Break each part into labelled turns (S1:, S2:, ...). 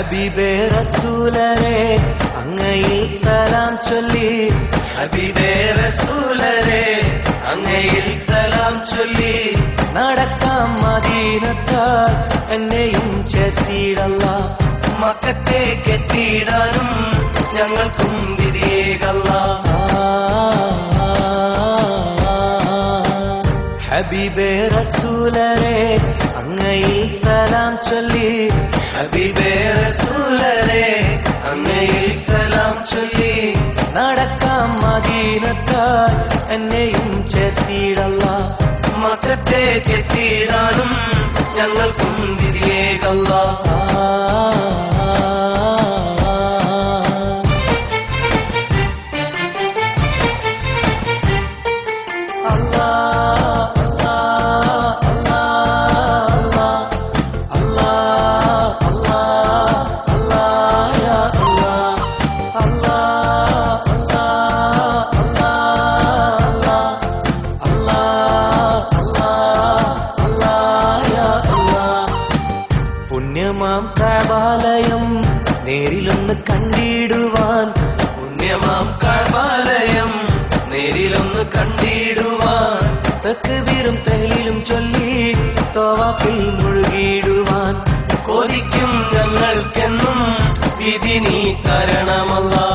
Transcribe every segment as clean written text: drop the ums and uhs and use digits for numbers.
S1: ഹബീബേ റസൂലരേ അങ്ങയിൽ സലാം ചൊല്ലി
S2: ഹബീബേ റസൂലരേ അങ്ങയിൽ സലാം ചൊല്ലി
S1: നടക്കാം മദീനത്താൽ എന്നെയും ചേർത്തിടല്ലാ
S2: മക്കത്തേക്ക് എത്തിയിടാനും ഞങ്ങൾക്കും വിധിയേകല്ലാ
S1: ഹബീബേ റസൂലരേ അങ്ങയിൽ സലാം ചൊല്ലി
S2: ഹബീബേ റസൂലരേ അങ്ങയിൽ സലാം ചൊല്ലി
S1: നടക്കാം മദീനത്താൽ എന്നെയും ചേർത്തിടല്ലാ
S2: മക്കത്തേക്ക് എത്തിയിടാനും ഞങ്ങൾക്കും വിധിയേകല്ലാ
S1: പുണ്യമാം കഅബാലയം നേരിലൊന്ന് കണ്ടിടുവാൻ
S2: പുണ്യമാം കഅബാലയം നേരിലൊന്ന് കണ്ടിടുവാൻ
S1: തക്ബീറും തഹ്ലീലും ചൊല്ലി തവാഫിൽ മുഴുകിടുവാൻ
S2: കൊതിക്കും ഞങ്ങൾക്കെന്നും വിധി നീ തരണമല്ലാ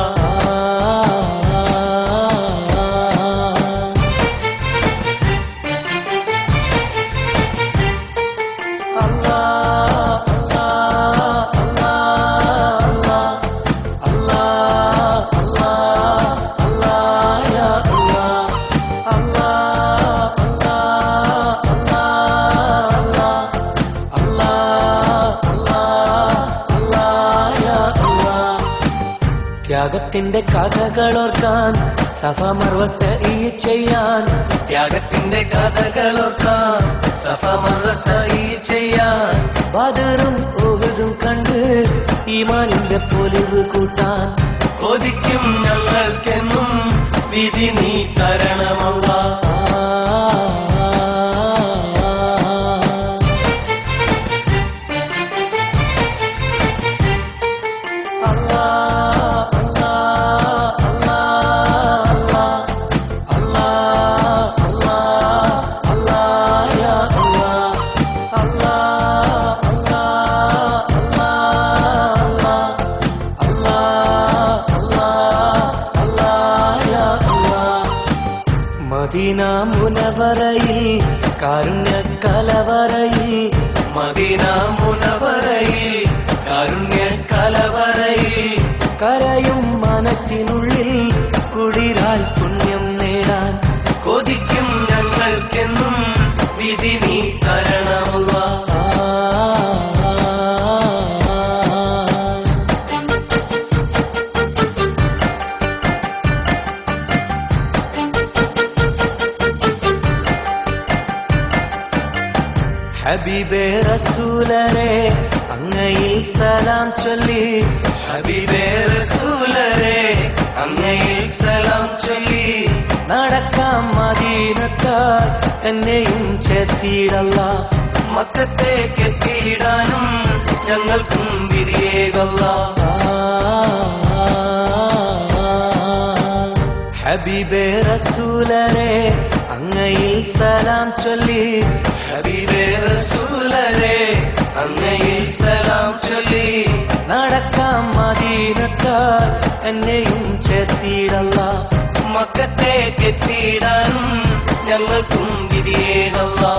S1: ത്യാഗത്തിന്റെ കഥകളോർക്കാൻ സഫ മർവ സഈ ചെയ്യാൻ
S2: ത്യാഗത്തിന്റെ കഥകളോർക്കാൻ സഫ മർവ സഈ ചെയ്യാൻ
S1: ബദറും ഉഹുദും കണ്ട് ഈമാനിന്റെ പൊലിവ് കൂട്ടാൻ
S2: കൊതിക്കും ഞങ്ങൾക്കെന്നും വിധി നീ തരണമല്ലാ
S1: മദീന മുനവറയിൽ കാരുണ്യ കലവറയിൽ
S2: മദീന മുനവറയിൽ കാരുണ്യ കലവറയിൽ
S1: കരയും മനസ്സിനുള്ളിൽ കുളിരാൽ പുണ്യം നേടാൻ
S2: കൊതിക്കും ഞങ്ങൾക്കെന്നും വിധി നീ തരണമല്ലാ
S1: ഹബീബേ റസൂലരേ അങ്ങയിൽ സലാം ചൊല്ലി
S2: ഹബീബേ റസൂലരേ അങ്ങയിൽ സലാം ചൊല്ലി
S1: നടക്കാം മദീനത്താൽ എന്നെയും ചേർത്തിടല്ലാ
S2: മക്കത്തേക്ക് എത്തിയിടാനും ഞങ്ങൾക്കും വിധിയേകല്ലാ
S1: ഹബീബേ റസൂലരേ അങ്ങയിൽ സലാം ചൊല്ലി
S2: ഹബീബേ റസൂലരേ അങ്ങയിൽ സലാം ചൊല്ലി
S1: നടക്കാം മദീനത്താൽ എന്നെയും ചേർത്തിടല്ലാ
S2: മക്കത്തേക്ക് എത്തിയിടാനും ഞങ്ങൾക്കും വിധിയേകല്ലാ